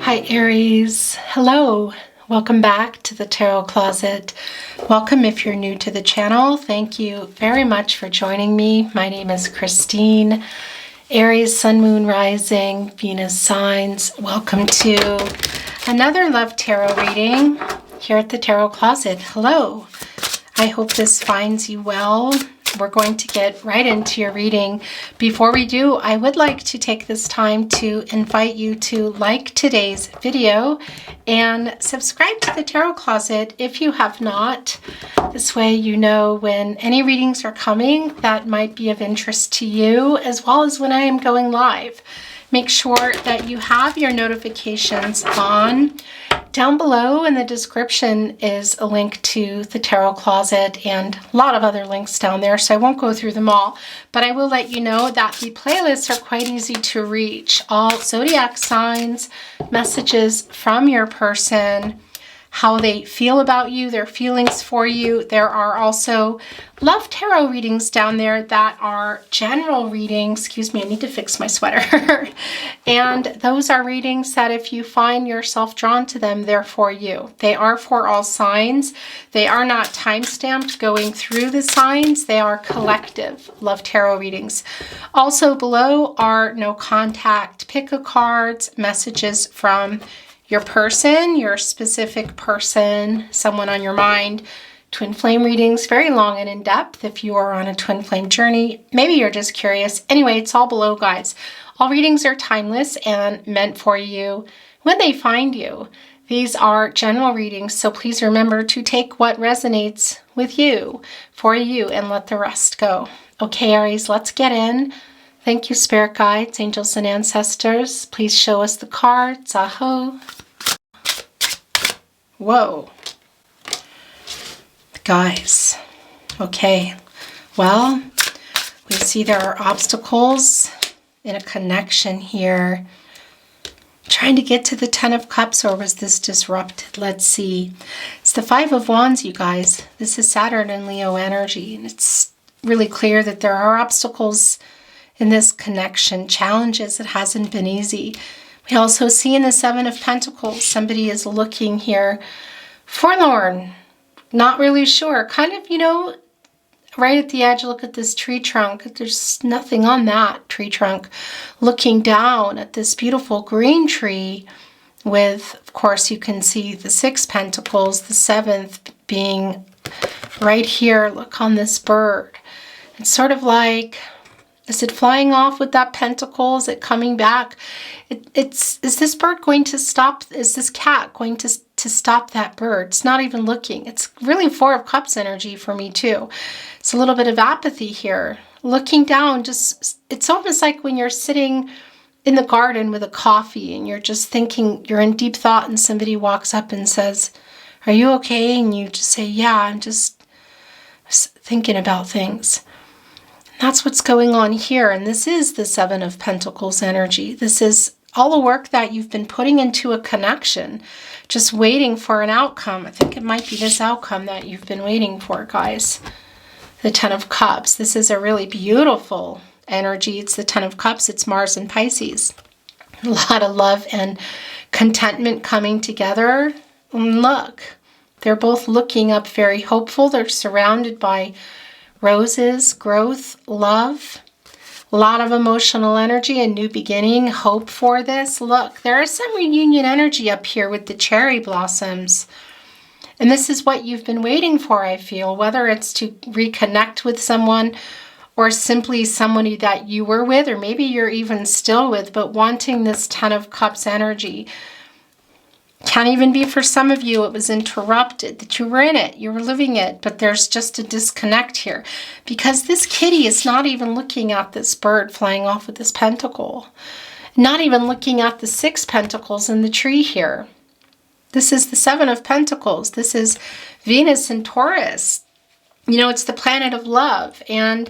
Hi Aries, hello, welcome back to the Tarot Closet. Welcome if you're new to the channel. Thank you very much for joining me. My name is Christine, Aries, Sun, Moon, Rising, Venus signs. Welcome to another Love Tarot reading here at the Tarot Closet. Hello, I hope this finds you well. We're going to get right into your reading. Before we do, I would like to take this time to invite you to like today's video and subscribe to the Tarot Closet if you have not. This way you know when any readings are coming that might be of interest to you, as well as when I am going live. Make sure that you have your notifications on. Down below in the description is a link to the Tarot Closet and a lot of other links down there, so I won't go through them all, but I will let you know that the playlists are quite easy to reach. All zodiac signs, messages from your person, how they feel about you, their feelings for you. There are also Love Tarot readings down there that are general readings. Excuse me, I need to fix my sweater. And those are readings that if you find yourself drawn to them, they're for you. They are for all signs. They are not time-stamped going through the signs. They are collective Love Tarot readings. Also below are no contact pick-a cards, messages from your person, your specific person, someone on your mind. Twin flame readings, very long and in-depth if you are on a twin flame journey. Maybe you're just curious. Anyway, it's all below, guys. All readings are timeless and meant for you when they find you. These are general readings, so please remember to take what resonates with you, for you, and let the rest go. Okay, Aries, let's get in. Thank you, spirit guides, angels, and ancestors. Please show us the cards. Aho. Whoa. Guys. Okay. Well, we see there are obstacles in a connection here. Trying to get to the Ten of Cups, or was this disrupted? Let's see. It's the Five of Wands, you guys. This is Saturn and Leo energy, and it's really clear that there are obstacles in this connection, challenges. It hasn't been easy. We also see in the Seven of Pentacles, somebody is looking here forlorn, not really sure, kind of, you know, right at the edge. Look at this tree trunk. There's nothing on that tree trunk. Looking down at this beautiful green tree with, of course, you can see the Six Pentacles, the seventh being right here. Look on this bird. It's sort of like, is it flying off with that pentacle? Is it coming back? Is this bird going to stop? Is this cat going to stop that bird? It's not even looking. It's really Four of Cups energy for me too. It's a little bit of apathy here. Looking down, just, it's almost like when you're sitting in the garden with a coffee and you're just thinking, you're in deep thought, and somebody walks up and says, "Are you okay?" And you just say, "Yeah, I'm just thinking about things." That's what's going on here. And this is the Seven of Pentacles energy. This is all the work that you've been putting into a connection, just waiting for an outcome. I think it might be this outcome that you've been waiting for, guys. The Ten of Cups. This is a really beautiful energy. It's the Ten of Cups. It's Mars and Pisces. A lot of love and contentment coming together. And look, they're both looking up very hopeful. They're surrounded by roses, growth, love, a lot of emotional energy, a new beginning, hope for this. Look, there is some reunion energy up here with the cherry blossoms. And this is what you've been waiting for, I feel, whether it's to reconnect with someone or simply somebody that you were with, or maybe you're even still with, but wanting this Ten of Cups energy. Can't even be for some of you, it was interrupted, that you were in it, you were living it, but there's just a disconnect here. Because this kitty is not even looking at this bird flying off with this pentacle. Not even looking at the Six Pentacles in the tree here. This is the Seven of Pentacles. This is Venus and Taurus. You know, it's the planet of love. And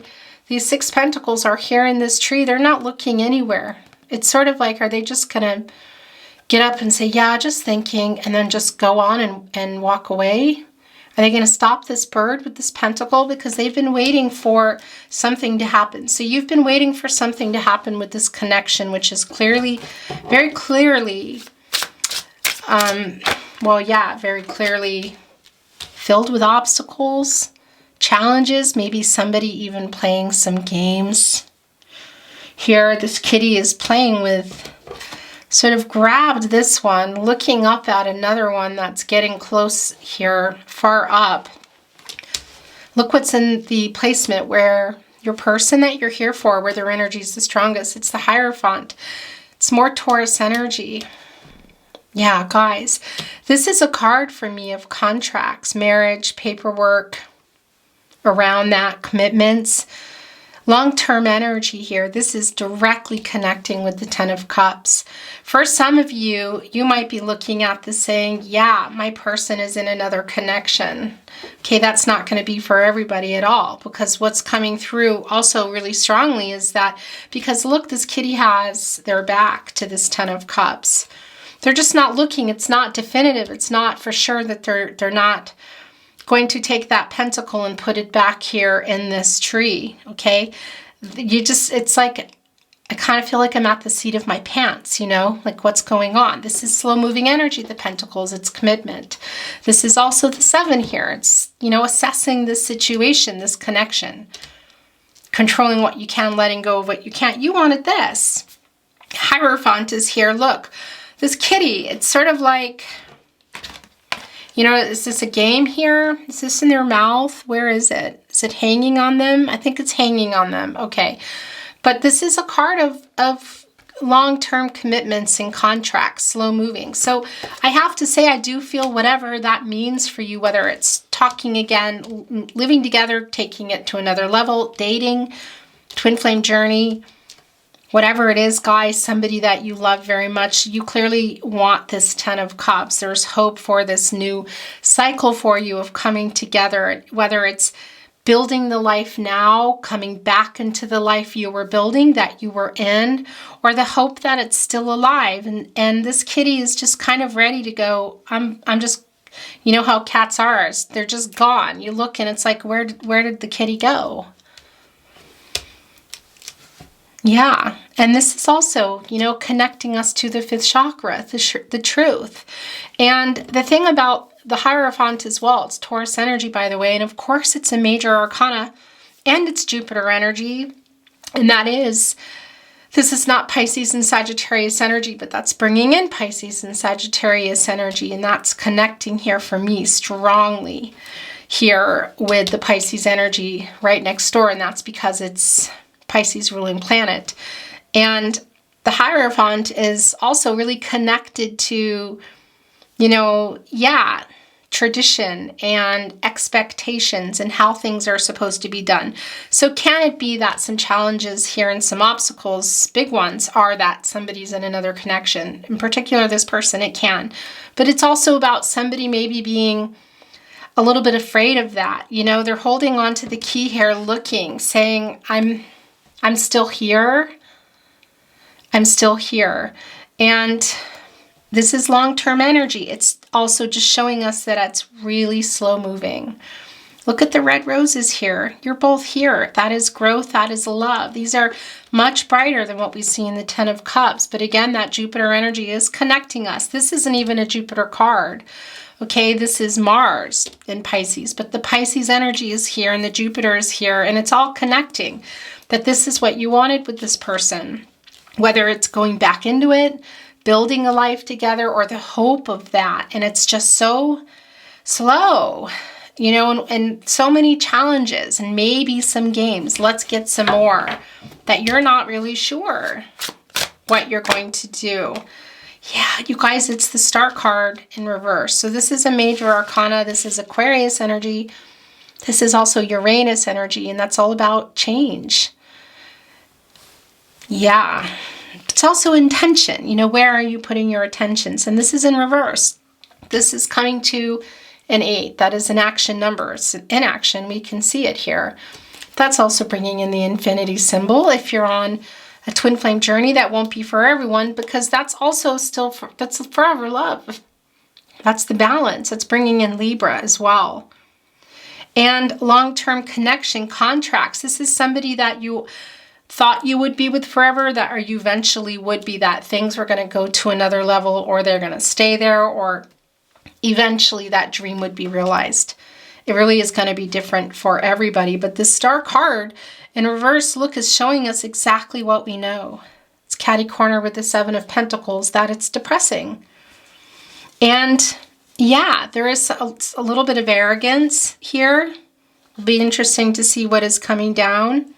these Six Pentacles are here in this tree. They're not looking anywhere. It's sort of like, are they just going to get up and say, "Yeah, just thinking," and then just go on and walk away? Are they going to stop this bird with this pentacle? Because they've been waiting for something to happen. So you've been waiting for something to happen with this connection, which is clearly, very clearly, Well, yeah, very clearly filled with obstacles, challenges, maybe somebody even playing some games. Here, this kitty is playing with, sort of grabbed this one, looking up at another one that's getting close here, far up. Look what's in the placement where your person that you're here for, where their energy is the strongest. It's the Hierophant. It's more Taurus energy. Yeah, guys, this is a card for me of contracts, marriage, paperwork, around that, commitments, long-term energy here. This is directly connecting with the Ten of Cups. For some of you, you might be looking at this saying, yeah, my person is in another connection. Okay, that's not going to be for everybody at all, because what's coming through also really strongly is that, because look, this kitty has their back to this Ten of Cups. They're just not looking. It's not definitive. It's not for sure that they're not going to take that pentacle and put it back here in this tree, okay? It's like, I kind of feel like I'm at the seat of my pants, you know, like what's going on. This is slow moving energy, the pentacles, it's commitment. This is also the 7 here. It's, you know, assessing this situation, this connection, controlling what you can, letting go of what you can't. You wanted this. Hierophant is here. Look, this kitty, it's sort of like, you know, is this a game here? Is this in their mouth? Where is it? Is it hanging on them? I think it's hanging on them. Okay. But this is a card of long-term commitments and contracts, slow moving. So I have to say, I do feel whatever that means for you, whether it's talking again, living together, taking it to another level, dating, twin flame journey, whatever it is, guys, somebody that you love very much, you clearly want this Ten of Cups. There's hope for this new cycle for you of coming together, whether it's building the life now, coming back into the life you were building, that you were in, or the hope that it's still alive. And this kitty is just kind of ready to go. I'm just, you know how cats are. They're just gone. You look and it's like, where did the kitty go? Yeah, and this is also, you know, connecting us to the 5th chakra, the truth. And the thing about the Hierophant as well, it's Taurus energy, by the way, and of course it's a major arcana, and it's Jupiter energy, and that is, this is not Pisces and Sagittarius energy, but that's bringing in Pisces and Sagittarius energy, and that's connecting here for me strongly here with the Pisces energy right next door, and that's because it's Pisces ruling planet. And the Hierophant is also really connected to, you know, yeah, tradition and expectations and how things are supposed to be done. So can it be that some challenges here and some obstacles, big ones, are that somebody's in another connection? In particular, this person, it can. But it's also about somebody maybe being a little bit afraid of that. You know, they're holding on to the key here, looking, saying, I'm still here. I'm still here. And this is long-term energy. It's also just showing us that it's really slow moving. Look at the red roses here. You're both here. That is growth. That is love. These are much brighter than what we see in the Ten of Cups. But again, that Jupiter energy is connecting us. This isn't even a Jupiter card. Okay, this is Mars in Pisces. But the Pisces energy is here and the Jupiter is here. And it's all connecting. That this is what you wanted with this person. Whether it's going back into it, building a life together, or the hope of that. And it's just so slow, you know, and so many challenges and maybe some games. Let's get some more that you're not really sure what you're going to do. Yeah, you guys, it's the Star card in reverse. So this is a major arcana. This is Aquarius energy. This is also Uranus energy, and that's all about change. Yeah. It's also intention. You know, where are you putting your attentions? And this is in reverse. This is coming to an 8. That is an action number. It's in action. We can see it here. That's also bringing in the infinity symbol. If you're on a twin flame journey, that won't be for everyone, because that's also still, that's forever love. That's the balance. It's bringing in Libra as well. And long-term connection, contracts. This is somebody that you thought you would be with forever, that or you eventually would be, that things were going to go to another level, or they're going to stay there, or eventually that dream would be realized. It really is going to be different for everybody. But this Star card in reverse, look, is showing us exactly what we know. It's catty corner with the Seven of Pentacles, that it's depressing. And yeah, there is a little bit of arrogance here. It'll be interesting to see what is coming down.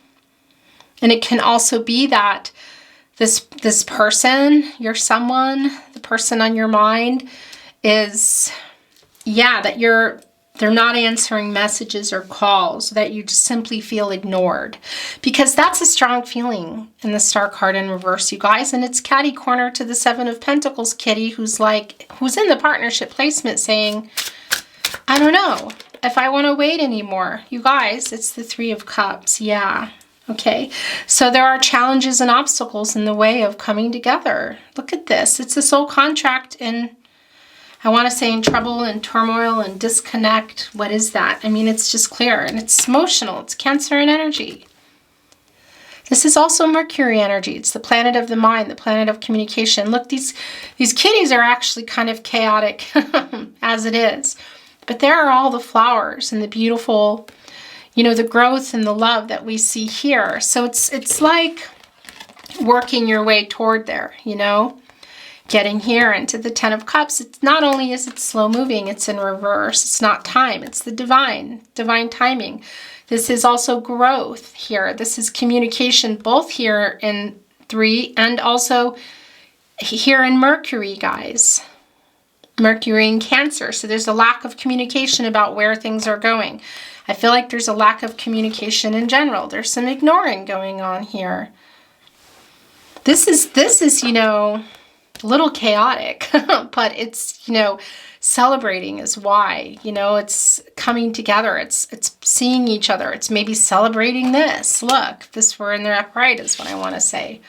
And it can also be that this person, your someone, the person on your mind is, yeah, that they're not answering messages or calls, that you just simply feel ignored. Because that's a strong feeling in the Star card in reverse, you guys. And it's catty corner to the Seven of Pentacles kitty, who's in the partnership placement saying, I don't know if I want to wait anymore. You guys, it's the Three of Cups. Yeah. Okay. So there are challenges and obstacles in the way of coming together. Look at this. It's a soul contract in, I want to say, in trouble and turmoil and disconnect. What is that? I mean, it's just clear, and it's emotional. It's Cancer and energy. This is also Mercury energy. It's the planet of the mind, the planet of communication. Look, these kitties are actually kind of chaotic as it is. But there are all the flowers and the beautiful, you know, the growth and the love that we see here. So it's like working your way toward there, you know. Getting here into the Ten of Cups, it's not only is it slow moving, it's in reverse. It's not time, it's the divine timing. This is also growth here. This is communication, both here in 3 and also here in Mercury, guys. Mercury in Cancer. So there's a lack of communication about where things are going. I feel like there's a lack of communication in general. There's some ignoring going on here. This is, you know, a little chaotic, but it's, you know, celebrating is why, you know, it's coming together. It's seeing each other. It's maybe celebrating this. Look, this we're in the upright is what I want to say.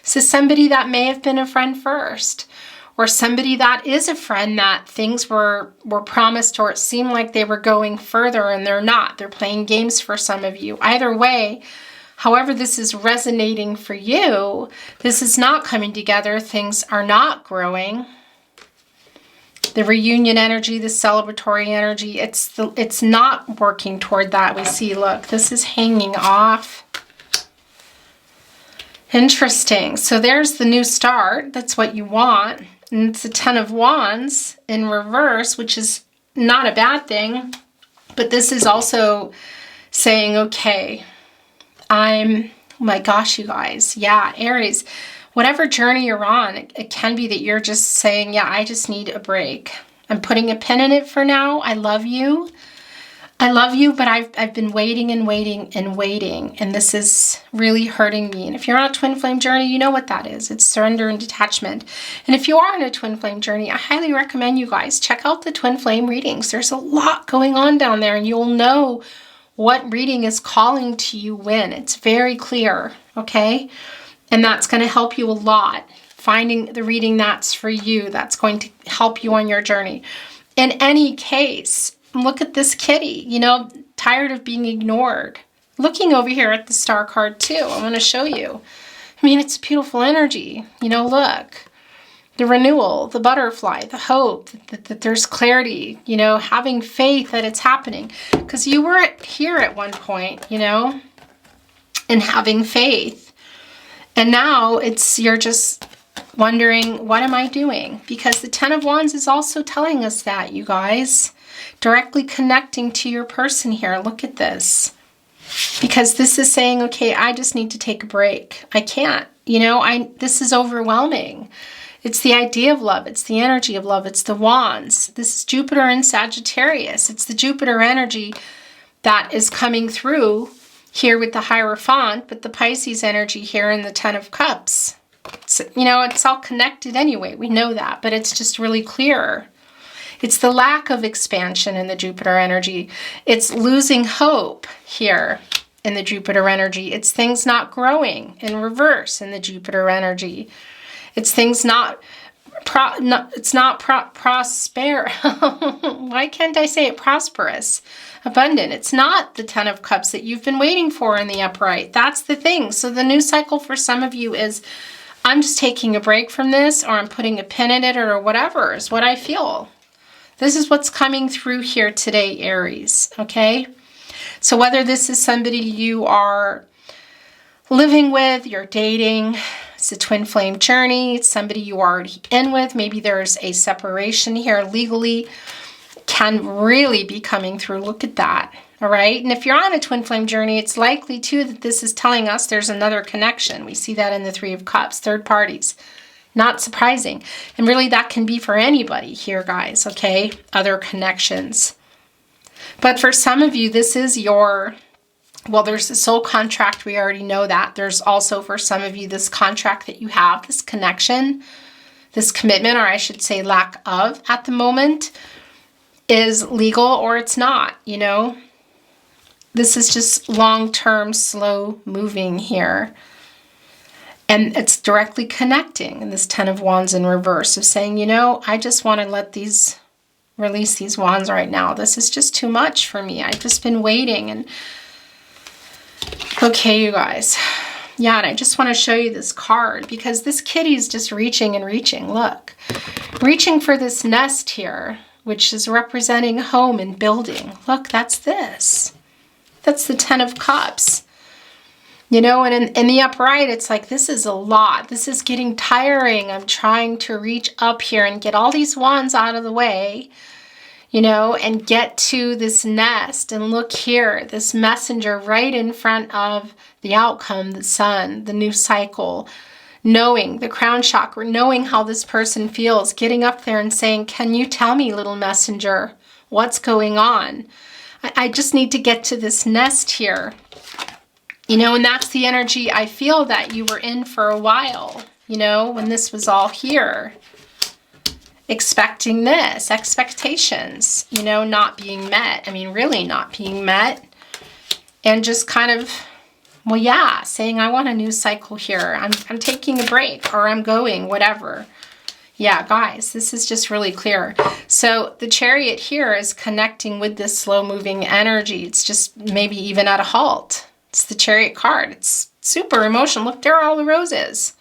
This is somebody that may have been a friend first, or somebody that is a friend that things were promised, or it seemed like they were going further and they're not. They're playing games for some of you. Either way, however this is resonating for you, this is not coming together. Things are not growing. The reunion energy, the celebratory energy, it's not working toward that. We see, look, this is hanging off. Interesting. So there's the new start. That's what you want. And it's the Ten of Wands in reverse, which is not a bad thing. But this is also saying, okay, oh my gosh, you guys. Yeah, Aries, whatever journey you're on, it can be that you're just saying, yeah, I just need a break. I'm putting a pin in it for now. I love you. I love you, but I've been waiting and waiting and waiting, and this is really hurting me. And if you're on a twin flame journey, you know what that is. It's surrender and detachment. And if you are on a twin flame journey, I highly recommend you guys check out the twin flame readings. There's a lot going on down there, and you'll know what reading is calling to you when. It's very clear, okay? And that's going to help you a lot. Finding the reading that's for you, that's going to help you on your journey. In any case, look at this kitty, you know, tired of being ignored. Looking over here at the star card too, I want to show you. I mean, it's beautiful energy. You know, look. The renewal, the butterfly, the hope that there's clarity, you know, having faith that it's happening. Because you were here at one point, you know, and having faith. And now you're just wondering, what am I doing? Because the Ten of Wands is also telling us that, you guys. Directly connecting to your person here. Look at this. Because this is saying, okay, I just need to take a break. I can't, you know, this is overwhelming. It's the idea of love. It's the energy of love. It's the wands. This is Jupiter in Sagittarius. It's the Jupiter energy that is coming through here with the Hierophant, but the Pisces energy here in the Ten of Cups. You know, it's all connected anyway. We know that, but it's just really clear. It's the lack of expansion in the Jupiter energy. It's losing hope here in the Jupiter energy. It's things not growing in reverse in the Jupiter energy. It's things not it's not prosper. Why can't I say it? Prosperous, abundant. It's not the Ten of Cups that you've been waiting for in the upright. That's the thing. So the new cycle for some of you is, I'm just taking a break from this, or I'm putting a pin in it, or whatever is what I feel. This is what's coming through here today, Aries, okay? So whether this is somebody you are living with, you're dating, it's a twin flame journey, it's somebody you are already in with, maybe there's a separation here legally, can really be coming through. Look at that, all right? And if you're on a twin flame journey, it's likely too that this is telling us there's another connection. We see that in the Three of Cups, third parties. Not surprising. And really that can be for anybody here, guys, okay? Other connections. But for some of you, this is your, well, there's the soul contract. We already know that. There's also for some of you this contract that you have, this connection, this commitment, or I should say lack of at the moment, is legal or it's not, you know? This is just long-term, slow moving here. And it's directly connecting in this Ten of Wands in reverse of saying, you know, I just want to release these wands right now. This is just too much for me. I've just been waiting. And okay, you guys. Yeah, and I just want to show you this card because this kitty is just reaching and reaching. Look, reaching for this nest here, which is representing home and building. Look, that's this. That's the Ten of Cups. You know, and in the upright, it's like, this is a lot. This is getting tiring. I'm trying to reach up here and get all these wands out of the way, you know, and get to this nest. And look here, this messenger right in front of the outcome, the sun, the new cycle, knowing the crown chakra, knowing how this person feels, getting up there and saying, can you tell me, little messenger, what's going on? I just need to get to this nest here. You know, and that's the energy I feel that you were in for a while, you know, when this was all here. Expecting this, expectations, you know, not being met. I mean, really not being met. And just kind of, well, yeah, saying, I want a new cycle here. I'm taking a break, or I'm going, whatever. Yeah, guys, this is just really clear. So the Chariot here is connecting with this slow-moving energy. It's just maybe even at a halt. It's the Chariot card. It's super emotional. Look, there are all the roses.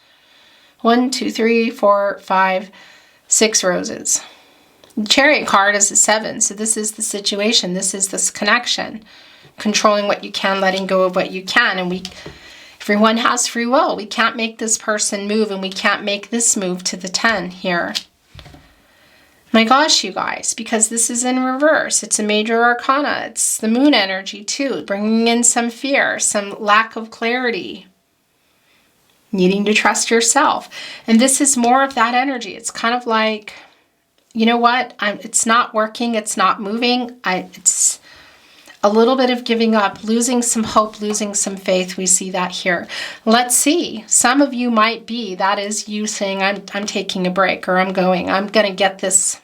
1, 2, 3, 4, 5, 6 roses. The Chariot card is a 7. So this is the situation. This is this connection. Controlling what you can, letting go of what you can. And everyone has free will. We can't make this person move, and we can't make this move to the 10 here. My gosh, you guys, because this is in reverse. It's a major arcana. It's the moon energy too, bringing in some fear, some lack of clarity, needing to trust yourself. And this is more of that energy. It's kind of like, you know what? It's not working. It's not moving. It's a little bit of giving up, losing some hope, losing some faith. We see that here. Let's see. Some of you might be, that is you saying, I'm taking a break, or I'm going to get this.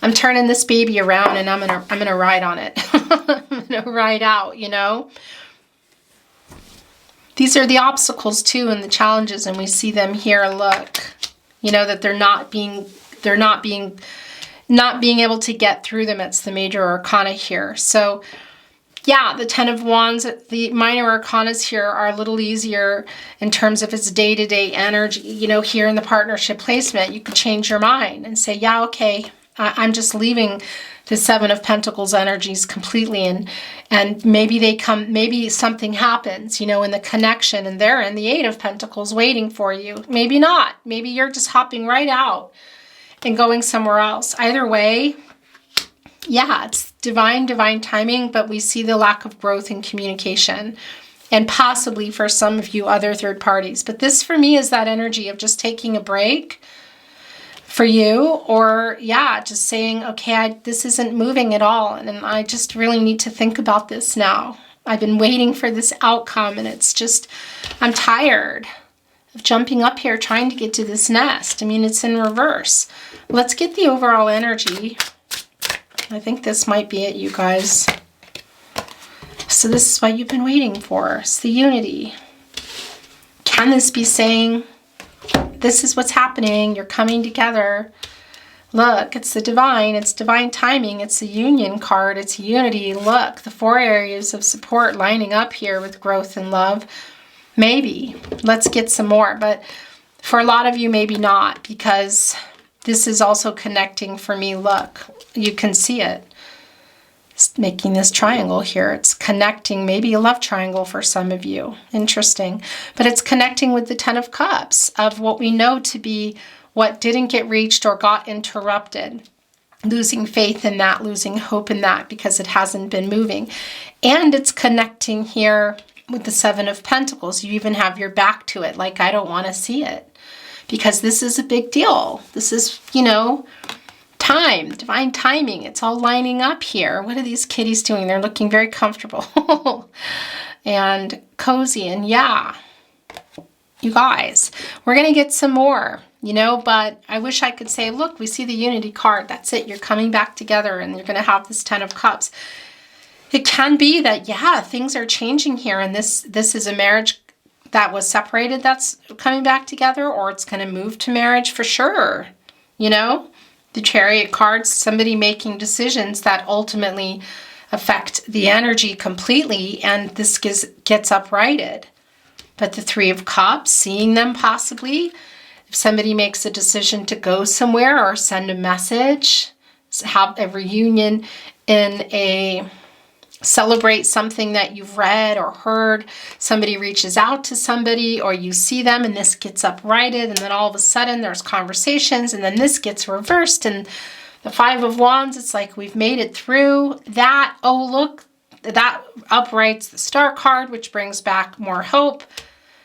I'm turning this baby around, and I'm gonna ride on it. I'm gonna ride out, you know. These are the obstacles too, and the challenges, and we see them here. Look, you know, that they're not being able to get through them. It's the major arcana here. So yeah, the 10 of Wands, the minor arcanas here are a little easier in terms of its day-to-day energy. You know, here in the partnership placement, you could change your mind and say, yeah, okay, I'm just leaving the 7 of Pentacles energies completely, and maybe something happens, you know, in the connection, and they're in the 8 of Pentacles waiting for you. Maybe not. Maybe you're just hopping right out and going somewhere else. Either way, yeah, it's divine timing, but we see the lack of growth in communication, and possibly for some of you other third parties. But this for me is that energy of just taking a break for you, or yeah, just saying, okay, this isn't moving at all, and I just really need to think about this now. I've been waiting for this outcome, and it's just, I'm tired of jumping up here trying to get to this nest. I mean, it's in reverse. Let's get the overall energy. I think this might be it, you guys. So this is what you've been waiting for. It's the unity. Can this be saying this is what's happening. You're coming together. Look, it's the divine. It's divine timing. It's the union card. It's unity. Look, the 4 areas of support lining up here with growth and love. Maybe. Let's get some more. But for a lot of you, maybe not, because this is also connecting for me. Look, you can see it. It's making this triangle here. It's connecting, maybe a love triangle for some of you. Interesting. But it's connecting with the 10 of Cups of what we know to be what didn't get reached or got interrupted. Losing faith in that, losing hope in that because it hasn't been moving. And it's connecting here with the 7 of Pentacles. You even have your back to it, like I don't want to see it. Because this is a big deal. This is, you know, time, divine timing. It's all lining up here. What are these kitties doing? They're looking very comfortable and cozy. And yeah, you guys, we're going to get some more, you know, but I wish I could say, look, we see the unity card. That's it. You're coming back together and you're going to have this 10 of Cups. It can be that, yeah, things are changing here. And this is a marriage that was separated that's coming back together, or it's going to move to marriage for sure. You know, the Chariot cards, somebody making decisions that ultimately affect the energy completely, and this gets uprighted. But the 3 of Cups, seeing them possibly, if somebody makes a decision to go somewhere or send a message, have a reunion in a celebrate something that you've read or heard, somebody reaches out to somebody or you see them and this gets uprighted, and then all of a sudden there's conversations, and then this gets reversed, and the 5 of Wands, it's like we've made it through that. Oh, look, that uprights the Star card, which brings back more hope.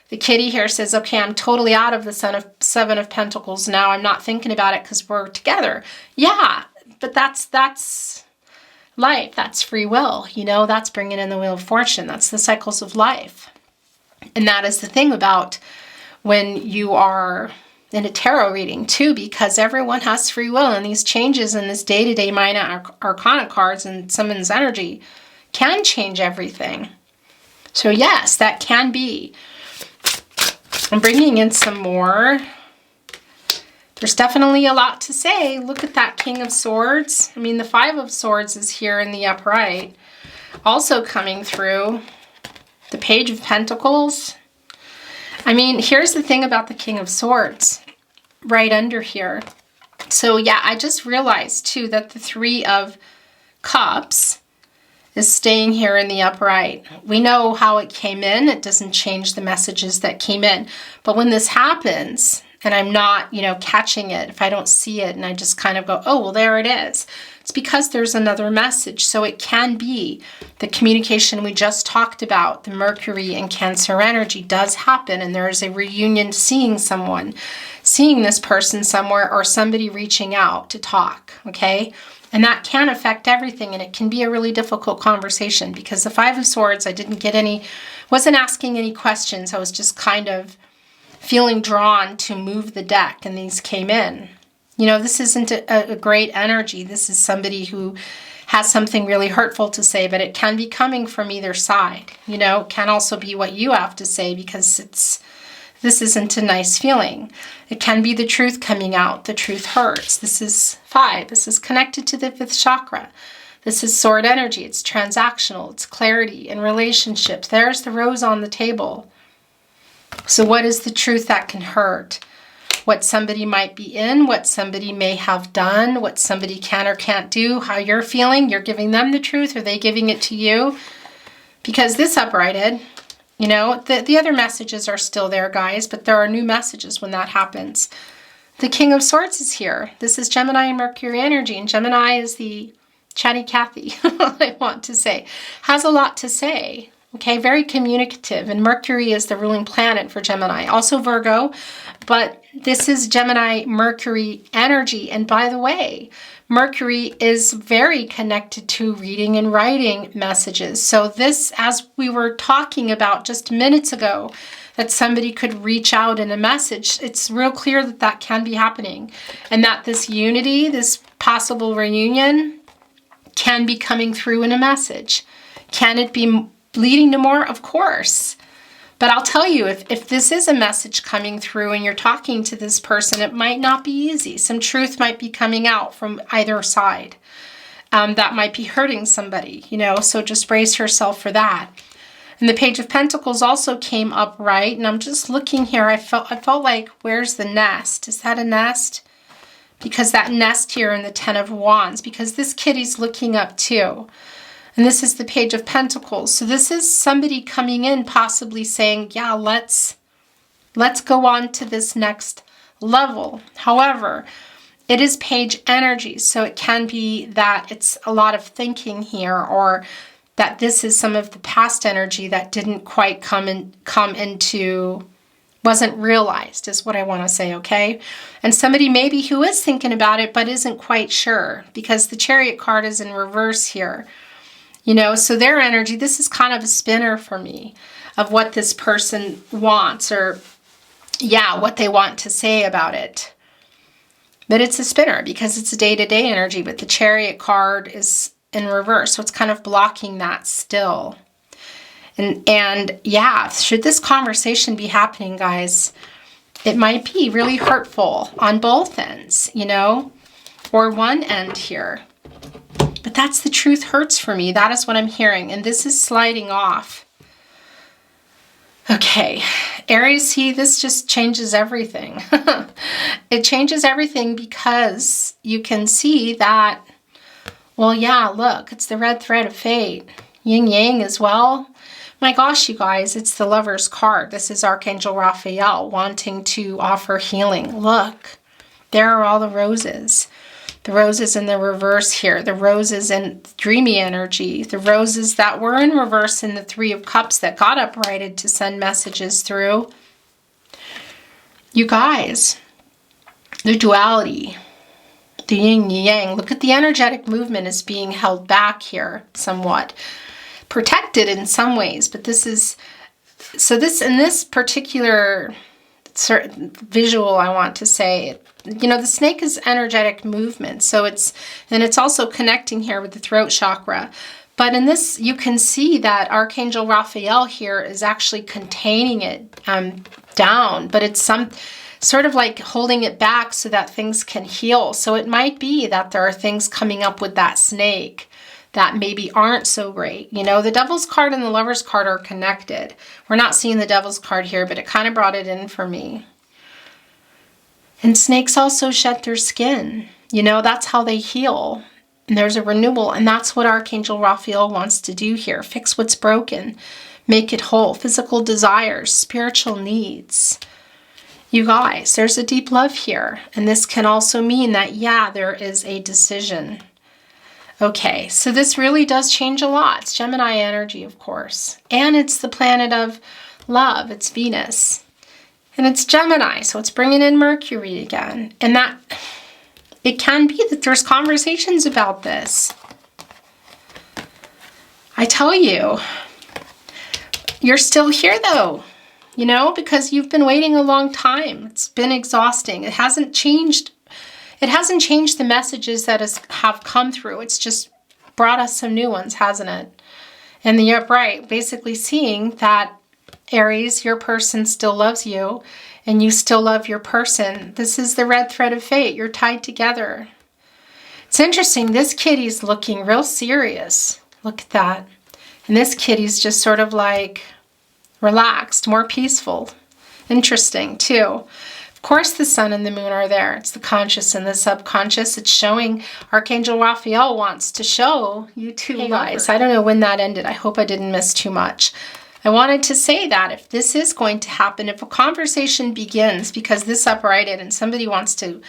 The kitty here says, okay, I'm totally out of the 7 of Pentacles now. I'm not thinking about it because we're together. Yeah, but that's life. That's free will. You know, that's bringing in the Wheel of Fortune. That's the cycles of life. And that is the thing about when you are in a tarot reading too, because everyone has free will, and these changes in this day-to-day minor arcana cards and someone's energy can change everything. So yes, that can be. I'm bringing in some more. There's definitely a lot to say. Look at that King of Swords. I mean, the 5 of Swords is here in the upright. Also coming through, the Page of Pentacles. I mean, here's the thing about the King of Swords, right under here. So yeah, I just realized too that the 3 of Cups is staying here in the upright. We know how it came in. It doesn't change the messages that came in. But when this happens, and I'm not, you know, catching it, if I don't see it and I just kind of go, oh, well, there it is. It's because there's another message. So it can be the communication we just talked about, the Mercury and Cancer energy does happen, and there is a reunion, seeing someone, seeing this person somewhere, or somebody reaching out to talk, okay? And that can affect everything, and it can be a really difficult conversation because the 5 of Swords, I didn't get any, wasn't asking any questions. I was just kind of feeling drawn to move the deck, and these came in. You know, this isn't a great energy. This is somebody who has something really hurtful to say, but it can be coming from either side. You know, it can also be what you have to say because this isn't a nice feeling. It can be the truth coming out. The truth hurts. This is 5. This is connected to the 5th chakra. This is sword energy. It's transactional. It's clarity in relationships. There's the rose on the table. So what is the truth that can hurt? What somebody might be in, what somebody may have done, what somebody can or can't do, how you're feeling. You're giving them the truth. Are they giving it to you? Because this uprighted, you know, the other messages are still there, guys, but there are new messages when that happens. The King of Swords is here. This is Gemini and Mercury energy, and Gemini is the chatty Cathy, I want to say. Has a lot to say. Okay, very communicative, and Mercury is the ruling planet for Gemini. Also Virgo, but this is Gemini Mercury energy. And by the way, Mercury is very connected to reading and writing messages. So this, as we were talking about just minutes ago, that somebody could reach out in a message, it's real clear that that can be happening. And that this unity, this possible reunion, can be coming through in a message. Can it be leading to more? Of course. But I'll tell you, if this is a message coming through and you're talking to this person, it might not be easy. Some truth might be coming out from either side. That might be hurting somebody, you know, so just brace yourself for that. And the Page of Pentacles also came up right, and I'm just looking here. I felt like, where's the nest? Is that a nest? Because that nest here in the Ten of Wands, because this kitty's looking up too. And this is the Page of Pentacles. So this is somebody coming in possibly saying, yeah, let's go on to this next level. However, it is page energy, so it can be that it's a lot of thinking here, or that this is some of the past energy that didn't quite come into, wasn't realized, is what I want to say, okay? And somebody maybe who is thinking about it but isn't quite sure, because the Chariot card is in reverse here. You know, so their energy, this is kind of a spinner for me of what this person wants, or yeah, what they want to say about it. But it's a spinner because it's a day-to-day energy, but the Chariot card is in reverse, so it's kind of blocking that still. And yeah, should this conversation be happening, guys, it might be really hurtful on both ends, you know, or one end here. But that's the truth hurts for me. That is what I'm hearing, and this is sliding off. Okay, Aries, see, this just changes everything. It changes everything because you can see that, well, yeah, look, it's the red thread of fate. Yin Yang as well. My gosh, you guys, it's the Lover's card. This is Archangel Raphael wanting to offer healing. Look, there are all the roses. The roses in the reverse here. The roses in dreamy energy. The roses that were in reverse in the Three of Cups that got uprighted to send messages through. You guys, the duality, the yin yang. Look at the energetic movement is being held back here somewhat. Protected in some ways, but this is, so this, in this particular certain visual, I want to say, you know, the snake is energetic movement, so it's, and it's also connecting here with the throat chakra. But in this, you can see that Archangel Raphael here is actually containing it down, but it's some sort of like holding it back so that things can heal. So it might be that there are things coming up with that snake that maybe aren't so great. You know, the Devil's card and the Lover's card are connected. We're not seeing the Devil's card here, but it kind of brought it in for me. And snakes also shed their skin. You know, that's how they heal. And there's a renewal, and that's what Archangel Raphael wants to do here. Fix what's broken, make it whole. Physical desires, spiritual needs. You guys, there's a deep love here. And this can also mean that, yeah, there is a decision. Okay, so this really does change a lot. It's Gemini energy, of course. And it's the planet of love. It's Venus. And it's Gemini, so it's bringing in Mercury again. And that, it can be that there's conversations about this. I tell you, you're still here though, you know, because you've been waiting a long time. It's been exhausting. It hasn't changed. It hasn't changed the messages that have come through. It's just brought us some new ones, hasn't it? And the upright, basically seeing that, Aries, your person still loves you and you still love your person. This is the red thread of fate. You're tied together. It's interesting. This kitty's looking real serious. Look at that. And this kitty's just sort of like relaxed, more peaceful. Interesting too. Of course, the sun and the moon are there. It's the conscious and the subconscious. It's showing, Archangel Raphael wants to show you two guys. I don't know when that ended. I hope I didn't miss too much. I wanted to say that if this is going to happen, if a conversation begins because this uprighted and somebody wants to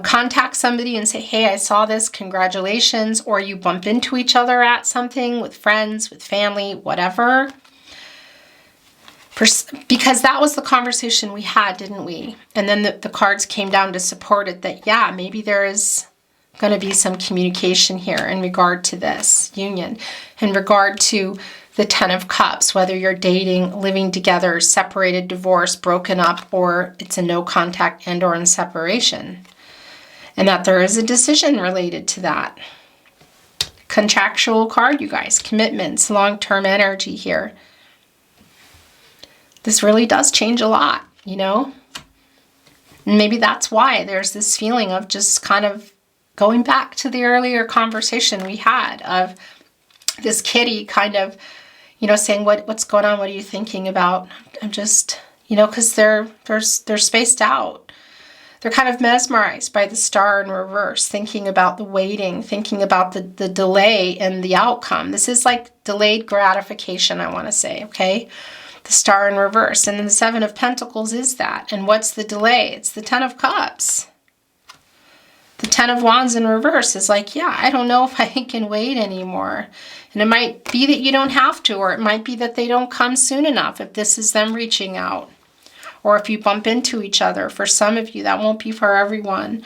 contact somebody and say, hey, I saw this, congratulations, or you bump into each other at something with friends, with family, whatever. Because that was the conversation we had, didn't we? And then the cards came down to support it that, yeah, maybe there is going to be some communication here in regard to this union, in regard to the Ten of Cups, whether you're dating, living together, separated, divorced, broken up, or it's a no contact and or in separation. And that there is a decision related to that. Contractual card, you guys. Commitments, long-term energy here. this really does change a lot, you know? And maybe that's why there's this feeling of just kind of going back to the earlier conversation we had of this kitty kind of, you know, saying, what's going on? What are you thinking about? I'm just, you know, because they're spaced out. They're kind of mesmerized by the star in reverse, thinking about the waiting, thinking about the delay and the outcome. This is like delayed gratification, I want to say, okay? The star in reverse. And then the Seven of Pentacles is that. And what's the delay? It's the Ten of Cups. The Ten of Wands in reverse is like, yeah, I don't know if I can wait anymore. And it might be that you don't have to, or it might be that they don't come soon enough if this is them reaching out. Or if you bump into each other. For some of you, that won't be for everyone.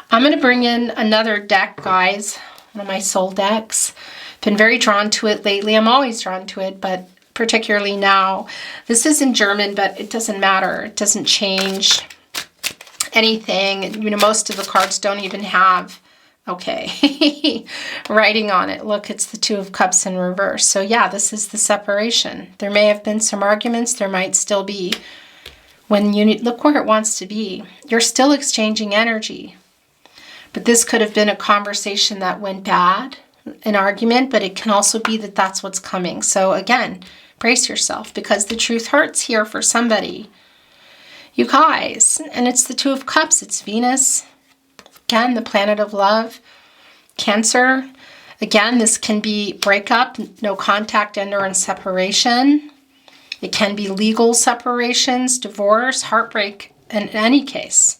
I'm going to bring in another deck, guys. One of my soul decks. Been very drawn to it lately. I'm always drawn to it, but particularly now. This is in German, but it doesn't matter. It doesn't change anything. You know, most of the cards don't even have, okay, writing on it. Look, it's the Two of Cups in reverse. So yeah, this is the separation. There may have been some arguments. There might still be. When you look where it wants to be, you're still exchanging energy. But this could have been a conversation that went bad, an argument, but it can also be that that's what's coming. So again, brace yourself, because the truth hurts here for somebody. You guys, and it's the Two of Cups, it's Venus. Again, the planet of love. Cancer. Again, this can be breakup, no contact, end, or in separation. It can be legal separations, divorce, heartbreak, in any case.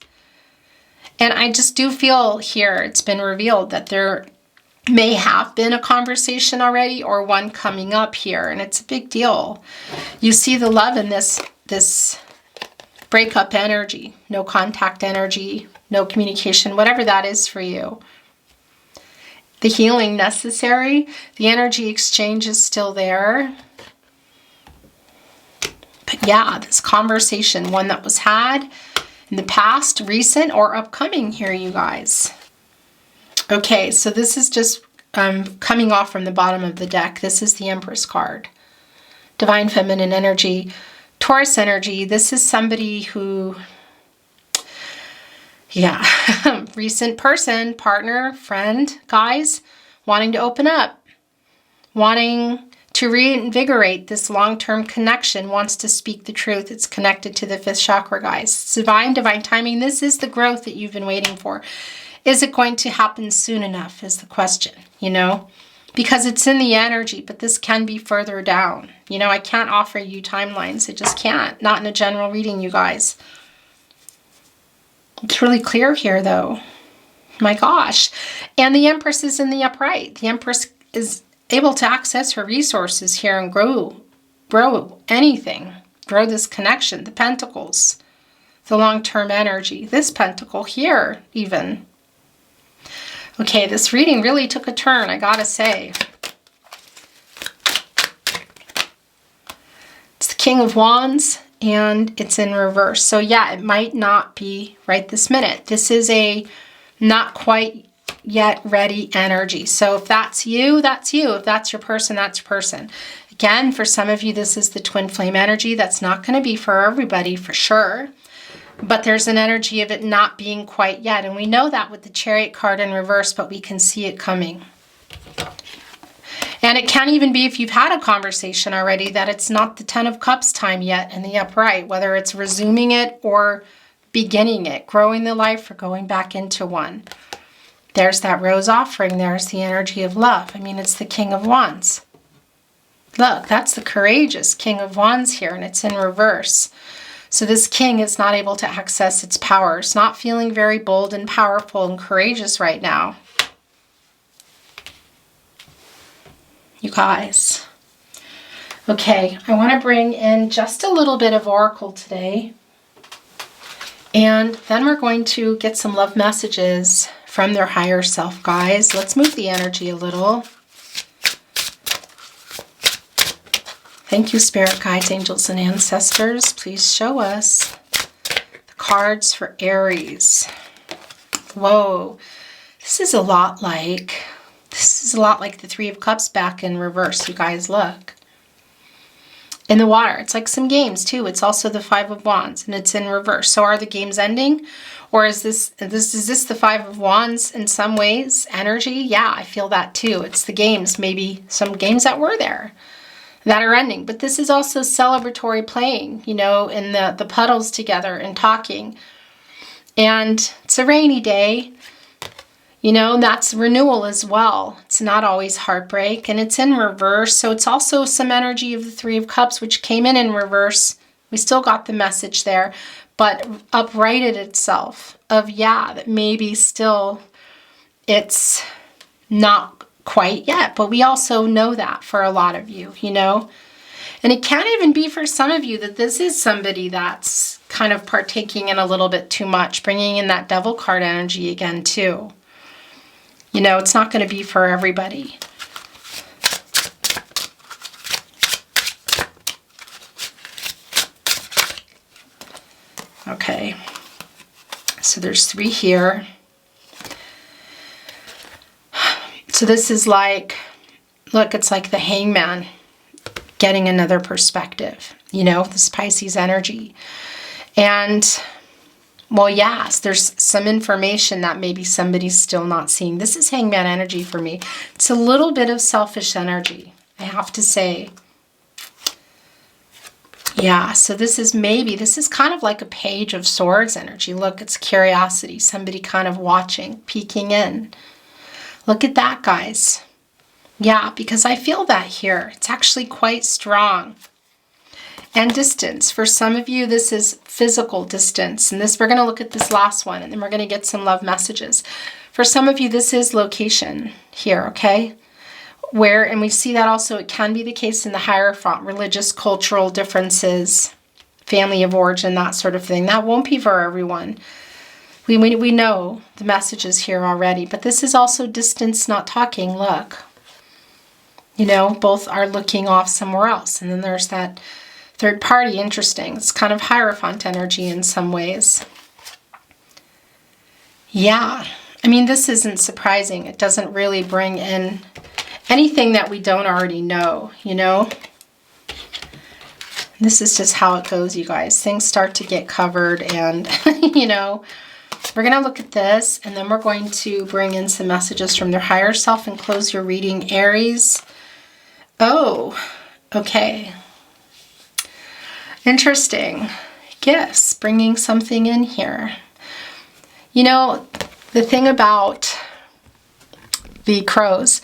And I just do feel here, it's been revealed that there may have been a conversation already or one coming up here, and it's a big deal. You see the love in this breakup energy, no contact energy, no communication, whatever that is for you. The healing necessary, the energy exchange is still there. But yeah, this conversation, one that was had in the past, recent, or upcoming here, you guys. Okay, so this is just coming off from the bottom of the deck. This is the Empress card. Divine Feminine energy. Taurus energy, this is somebody who, yeah, recent person, partner, friend, guys, wanting to open up, wanting to reinvigorate this long-term connection, wants to speak the truth. It's connected to the 5th chakra, guys. It's divine timing. This is the growth that you've been waiting for. Is it going to happen soon enough is the question, you know? Because it's in the energy, but this can be further down. You know, I can't offer you timelines. I just can't. Not in a general reading, you guys. It's really clear here, though. My gosh. And the Empress is in the upright. The Empress is able to access her resources here and grow anything. Grow this connection. The Pentacles. The long-term energy. This Pentacle here, even. Okay, this reading really took a turn, I gotta say. It's the King of Wands, and it's in reverse. So yeah, it might not be right this minute. This is a not quite yet ready energy. So if that's you, that's you. If that's your person, that's your person. Again, for some of you, this is the twin flame energy. That's not going to be for everybody, for sure. But there's an energy of it not being quite yet. And we know that with the Chariot card in reverse, but we can see it coming. And it can even be, if you've had a conversation already, that it's not the 10 of Cups time yet in the upright, whether it's resuming it or beginning it, growing the life or going back into one. There's that rose offering. There's the energy of love. I mean, it's the King of Wands. Look, that's the courageous King of Wands here, and it's in reverse. So this king is not able to access its power. It's not feeling very bold and powerful and courageous right now. You guys. Okay, I want to bring in just a little bit of oracle today. And then we're going to get some love messages from their higher self, guys. Let's move the energy a little. Thank you, spirit guides, angels, and ancestors. Please show us the cards for Aries. Whoa, this is a lot like the Three of Cups back in reverse. You guys, look. in the water. It's like some games too. It's also the Five of Wands, and it's in reverse. So are the games ending? Or is this the Five of Wands in some ways? Energy? Yeah, I feel that too. It's the games, maybe some games that were there that are ending. But this is also celebratory playing, you know, in the puddles together and talking. And it's a rainy day, you know, that's renewal as well. It's not always heartbreak, and it's in reverse. So it's also some energy of the Three of Cups, which came in reverse. We still got the message there, but uprighted itself of, yeah, that maybe still it's not quite yet, but we also know that for a lot of you, you know. And it can even be for some of you that this is somebody that's kind of partaking in a little bit too much, bringing in that Devil card energy again too. You know, it's not going to be for everybody. Okay, so there's 3 here. So this is like, look, it's like the Hangman getting another perspective, you know, this Pisces energy. And, well, yes, there's some information that maybe somebody's still not seeing. This is Hangman energy for me. It's a little bit of selfish energy, I have to say. Yeah, so this is kind of like a Page of Swords energy. Look, it's curiosity, somebody kind of watching, peeking in. Look at that, guys. Yeah, because I feel that here. It's actually quite strong. And distance. For some of you, this is physical distance. And this, we're going to look at this last one, and then we're going to get some love messages. For some of you, this is location here, okay? Where, and we see that also, it can be the case in the Hierophant, religious, cultural differences, family of origin, that sort of thing. That won't be for everyone. We know the messages here already, but this is also distance, not talking. Look, you know, both are looking off somewhere else. And then there's that third party, interesting. It's kind of Hierophant energy in some ways. Yeah, I mean, this isn't surprising. It doesn't really bring in anything that we don't already know, you know? This is just how it goes, you guys. Things start to get covered and, you know, we're going to look at this, and then we're going to bring in some messages from their higher self and close your reading, Aries. Oh, okay. Interesting. Gifts, bringing something in here. You know, the thing about the crows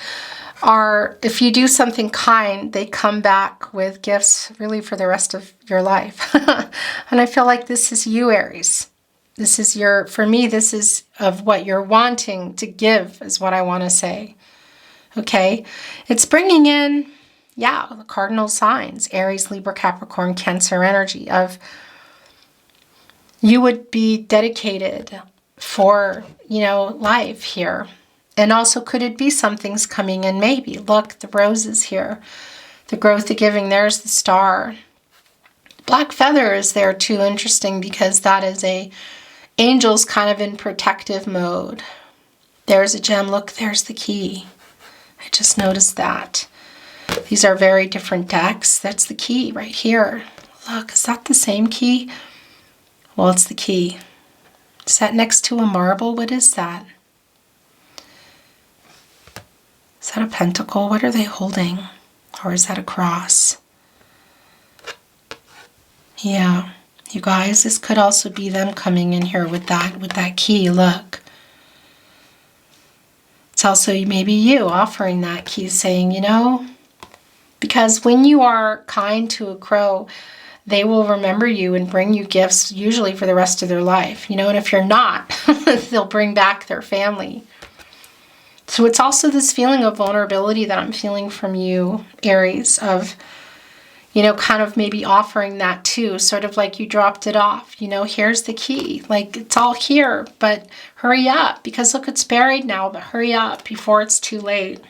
are, if you do something kind, they come back with gifts really for the rest of your life. And I feel like this is you, Aries. This is your, for me, this is of what you're wanting to give, is what I want to say. Okay? It's bringing in, yeah, the cardinal signs, Aries, Libra, Capricorn, Cancer energy of you would be dedicated for, you know, life here. And also, could it be something's coming in? Maybe. Look, the roses here. The growth, the giving. There's the star. Black feather is there too. Interesting, because that is a angel's kind of in protective mode. There's a gem. Look, there's the key. I just noticed that. These are very different decks. That's the key right here. Look, is that the same key? Well, it's the key. Is that next to a marble? What is that? Is that a pentacle? What are they holding? Or is that a cross? Yeah, you guys, this could also be them coming in here with that key. Look. It's also maybe you offering that key, saying, you know, because when you are kind to a crow, they will remember you and bring you gifts, usually for the rest of their life. You know, and if you're not, they'll bring back their family. So it's also this feeling of vulnerability that I'm feeling from you, Aries, of, you know, kind of maybe offering that too, sort of like you dropped it off. You know, here's the key. Like, it's all here, but hurry up, because look, it's buried now, but hurry up before it's too late.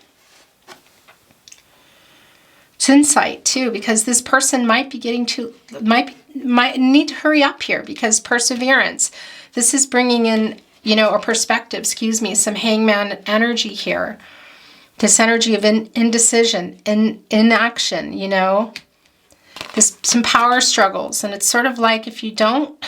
It's insight too, because this person might be getting to, might need to hurry up here, because perseverance. This is bringing in, you know, a perspective, excuse me, some Hangman energy here. This energy of indecision, inaction, you know. some power struggles. And it's sort of like if you don't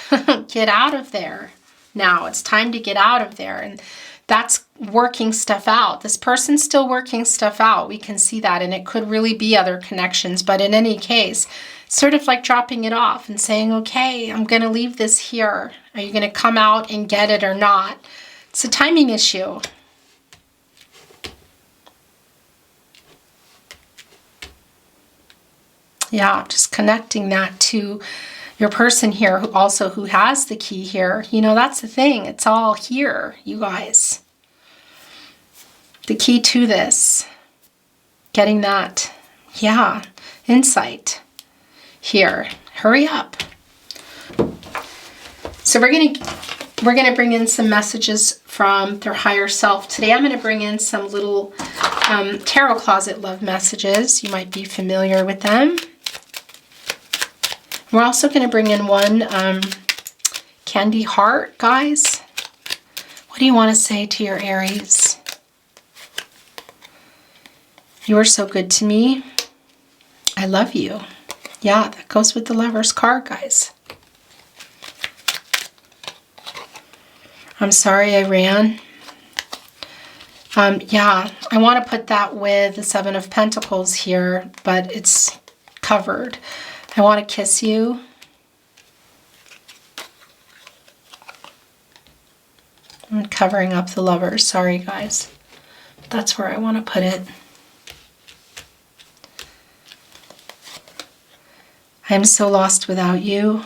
get out of there now, it's time to get out of there. And that's working stuff out. This person's still working stuff out. We can see that. And it could really be other connections. But in any case, it's sort of like dropping it off and saying, okay, I'm going to leave this here. Are you going to come out and get it or not? It's a timing issue. Yeah, just connecting that to your person here who has the key here. You know, that's the thing. It's all here, you guys. The key to this. Getting that, yeah, insight here. Hurry up. So we're gonna bring in some messages from their higher self. Today I'm gonna bring in some little tarot closet love messages. You might be familiar with them. We're also going to bring in one candy heart, guys. What do you want to say to your Aries? You are so good to me. I love you. Yeah, that goes with the Lover's card, guys. I'm sorry I ran. Yeah, I want to put that with the Seven of Pentacles here, but it's covered. I want to kiss you. I'm covering up the Lovers. Sorry, guys. That's where I want to put it. I'm so lost without you.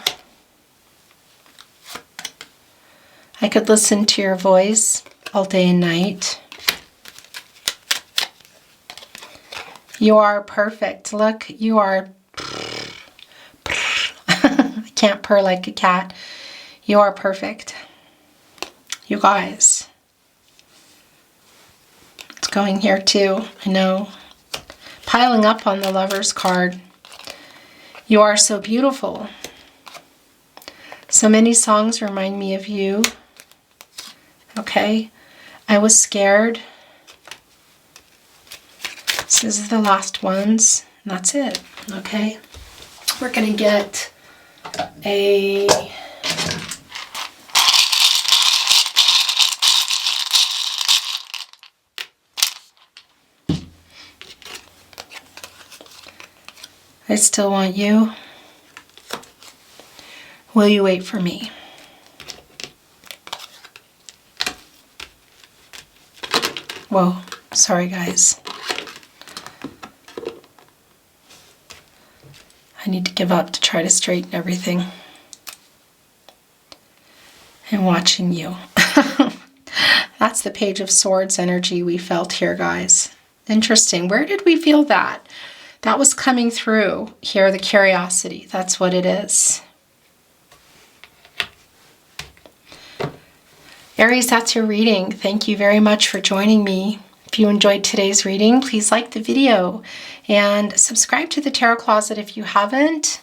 I could listen to your voice all day and night. You are perfect. Look, you are... I can't purr like a cat. You are perfect. You guys. It's going here too. I know. Piling up on the Lover's card. You are so beautiful. So many songs remind me of you. Okay. I was scared. This is the last ones. And that's it. Okay. We're going to get a... I still want you. Will you wait for me? Whoa, sorry guys. I need to give up to try to straighten everything. I'm watching you. That's the Page of Swords energy we felt here, guys. Interesting. Where did we feel that? That was coming through here, the curiosity. That's what it is. Aries, that's your reading. Thank you very much for joining me. If you enjoyed today's reading, please like the video and subscribe to the Tarot Closet if you haven't.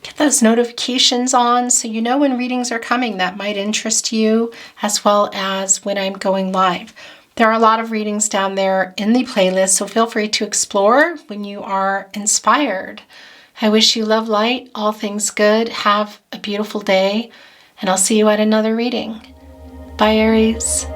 Get those notifications on so you know when readings are coming that might interest you, as well as when I'm going live. There are a lot of readings down there in the playlist, so feel free to explore when you are inspired. I wish you love, light, all things good. Have a beautiful day, and I'll see you at another reading. Bye, Aries.